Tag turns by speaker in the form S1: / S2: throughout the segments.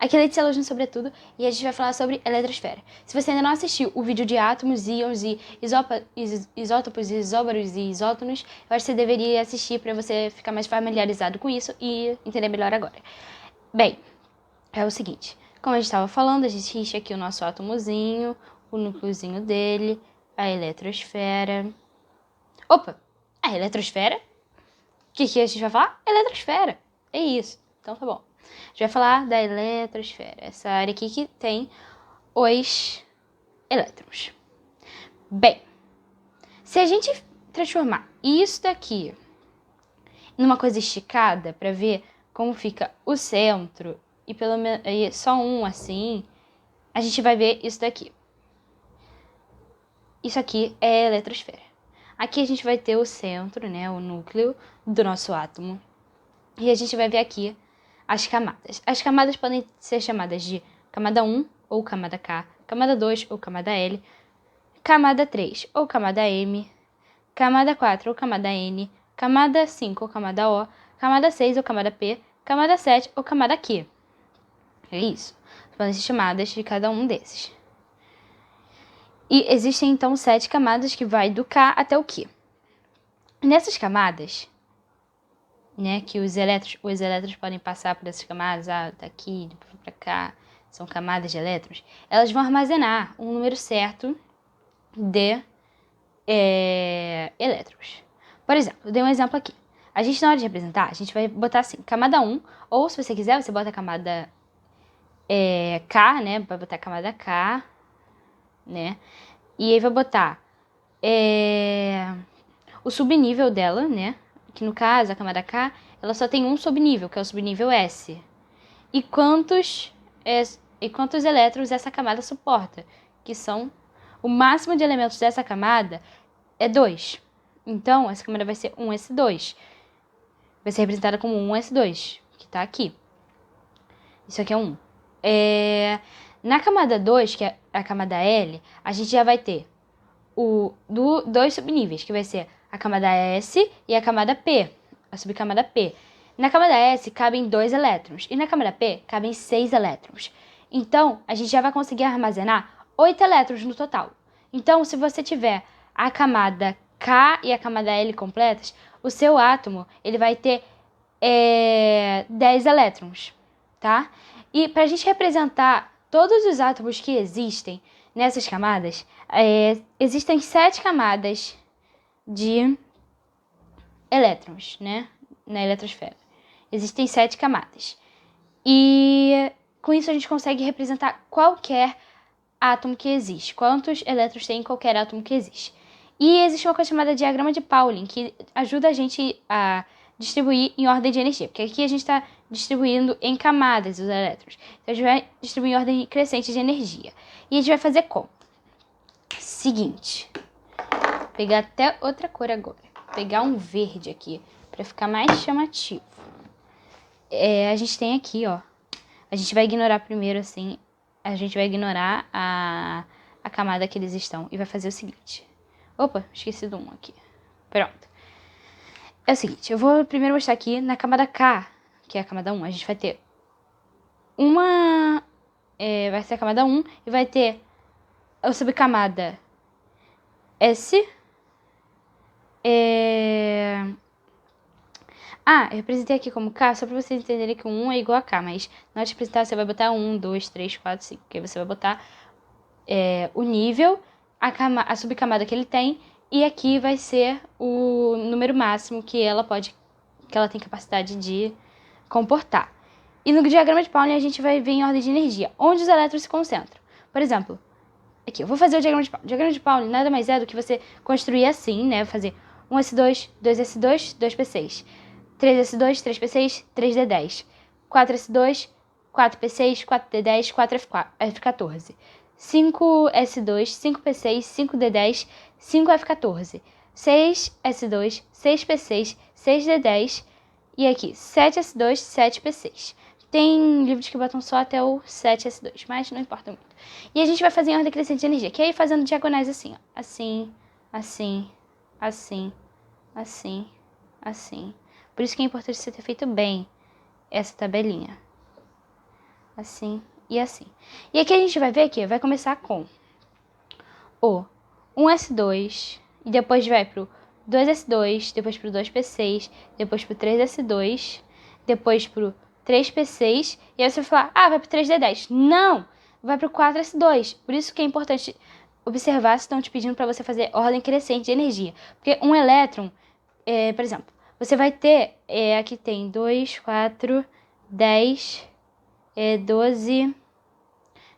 S1: Aqui é Letícia Luz no Sobretudo e a gente vai falar sobre eletrosfera. Se você ainda não assistiu o vídeo de átomos, íons e isótopos, isóbaros e isótonos, eu acho que você deveria assistir para você ficar mais familiarizado com isso e entender melhor agora. Bem, é o seguinte, como a gente estava falando, a gente enche aqui o nosso átomozinho, o núcleozinho dele, a eletrosfera. Opa, a eletrosfera? O que a gente vai falar? Eletrosfera. É isso. Então tá bom. A gente vai falar da eletrosfera. Essa área aqui que tem os elétrons. Bem, se a gente transformar isso daqui numa coisa esticada para ver como fica o centro e pelo menos só um assim, a gente vai ver isso daqui. Isso aqui é a eletrosfera. Aqui a gente vai ter o centro, né, o núcleo do nosso átomo. E a gente vai ver aqui as camadas. As camadas podem ser chamadas de camada 1 ou camada K, camada 2 ou camada L, camada 3 ou camada M, camada 4 ou camada N, camada 5 ou camada O, camada 6 ou camada P, camada 7 ou camada Q. É isso. Podem ser chamadas de cada um desses. E existem então 7 camadas que vai do K até o Q. Nessas camadas, né, que os elétrons podem passar por essas camadas, daqui para cá, são camadas de elétrons, elas vão armazenar um número certo de elétrons. Por exemplo, eu dei um exemplo aqui. A gente, na hora de representar, a gente vai botar assim, camada 1, ou se você quiser, você bota a camada K, né, vai botar a camada K, né, e aí vai botar o subnível dela, né, que no caso, a camada K, ela só tem um subnível, que é o subnível S. E quantos elétrons essa camada suporta? Que são, o máximo de elementos dessa camada é 2. Então, essa camada vai ser 1s2. Vai ser representada como 1s2, que está aqui. Isso aqui é 1. Na camada 2, que é a camada L, a gente já vai ter dois subníveis, que vai ser a camada S e a camada P, a subcamada P. Na camada S cabem 2 elétrons e na camada P cabem 6 elétrons. Então, a gente já vai conseguir armazenar 8 elétrons no total. Então, se você tiver a camada K e a camada L completas, o seu átomo ele vai ter 10 elétrons, tá? E para a gente representar todos os átomos que existem nessas camadas, existem 7 camadas de elétrons, né? Na eletrosfera. Existem 7 camadas. E com isso a gente consegue representar qualquer átomo que existe. Quantos elétrons tem em qualquer átomo que existe. E existe uma coisa chamada diagrama de Pauling, que ajuda a gente a distribuir em ordem de energia. Porque aqui a gente está distribuindo em camadas os elétrons. Então a gente vai distribuir em ordem crescente de energia. E a gente vai fazer como? Seguinte. Vou pegar até outra cor agora. Vou pegar um verde aqui, para ficar mais chamativo. A gente tem aqui, ó. A gente vai ignorar primeiro, assim. A gente vai ignorar a camada que eles estão. E vai fazer o seguinte. Opa, esqueci do 1 aqui. Pronto. É o seguinte, eu vou primeiro mostrar aqui na camada K, que é a camada 1. A gente vai ter vai ser a camada 1 e vai ter a subcamada S. Eu representei aqui como K, só pra vocês entenderem que o 1 é igual a K, mas na hora de representar você vai botar 1, 2, 3, 4, 5, porque você vai botar o nível, a subcamada que ele tem, e aqui vai ser o número máximo que ela tem capacidade de comportar. E no diagrama de Pauling a gente vai ver em ordem de energia, onde os elétrons se concentram. Por exemplo, aqui, eu vou fazer o diagrama de Pauling. O diagrama de Pauling nada mais é do que você construir assim, né? Fazer 1s2, 2s2, 2p6. 3s2, 3p6, 3d10. 4s2, 4p6, 4d10, 4f14. 5s2, 5p6, 5d10, 5f14. 6s2, 6p6, 6d10. E aqui, 7s2, 7p6. Tem livros que botam só até o 7s2, mas não importa muito. E a gente vai fazer em ordem crescente de energia, que é ir fazendo diagonais assim, ó. Assim, assim, assim, assim, assim. Por isso que é importante você ter feito bem essa tabelinha. assim e assim. E aqui a gente vai ver que vai começar com o 1s2, e depois vai pro 2s2, depois pro 2p6, depois pro 3s2, depois pro 3p6, e aí você vai falar, vai pro 3d10. Não! Vai pro 4s2. Por isso que é importante observar se estão te pedindo para você fazer ordem crescente de energia. Porque um elétron, por exemplo, você vai ter, aqui tem 2, 4, 10, 12,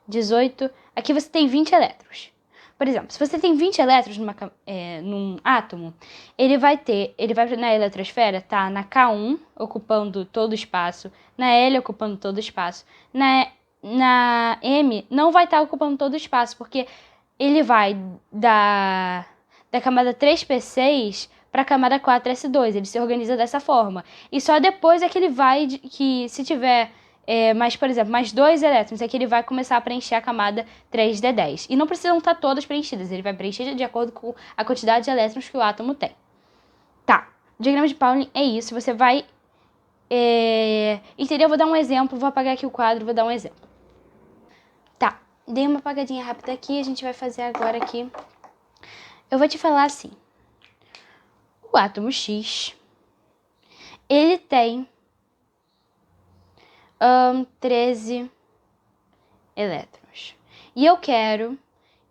S1: 18, aqui você tem 20 elétrons. Por exemplo, se você tem 20 elétrons num átomo, ele vai na eletrosfera, tá na K1, ocupando todo o espaço, na L ocupando todo o espaço, na M não vai estar ocupando todo o espaço, porque ele vai da camada 3p6 para a camada 4s2, ele se organiza dessa forma. E só depois é que ele vai, que se tiver por exemplo, mais 2 elétrons, é que ele vai começar a preencher a camada 3d10. E não precisam estar todas preenchidas, ele vai preencher de acordo com a quantidade de elétrons que o átomo tem. Tá, o diagrama de Pauling é isso, você vai entendeu? Eu vou dar um exemplo, vou apagar aqui o quadro, vou dar um exemplo. Tá, dei uma apagadinha rápida aqui, a gente vai fazer agora aqui. Eu vou te falar assim, o átomo X, ele tem 13 elétrons. E eu quero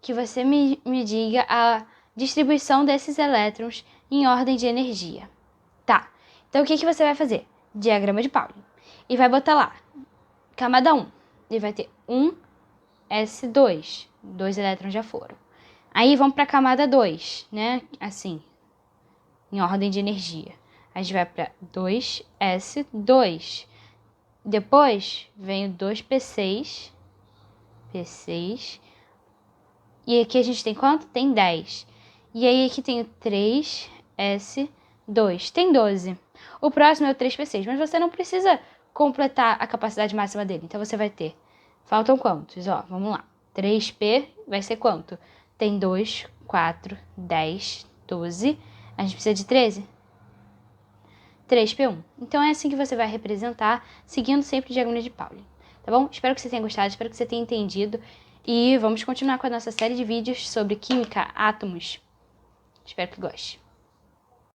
S1: que você me diga a distribuição desses elétrons em ordem de energia. Tá, então o que você vai fazer? Diagrama de Pauling. E vai botar lá, camada 1, ele vai ter 1s2, 2 elétrons já foram. Aí vamos para a camada 2, né? Assim, em ordem de energia. A gente vai para 2s2. Depois vem o 2p6, p6. E aqui a gente tem quanto? Tem 10. E aí aqui tem o 3s2, tem 12. O próximo é o 3p6, mas você não precisa completar a capacidade máxima dele. Então você vai ter, faltam quantos? Ó, vamos lá. 3p vai ser quanto? Tem 2, 4, 10, 12. A gente precisa de 13? 3p1. Então é assim que você vai representar, seguindo sempre o diagrama de Pauling. Tá bom? Espero que você tenha gostado, espero que você tenha entendido. E vamos continuar com a nossa série de vídeos sobre química, átomos. Espero que goste.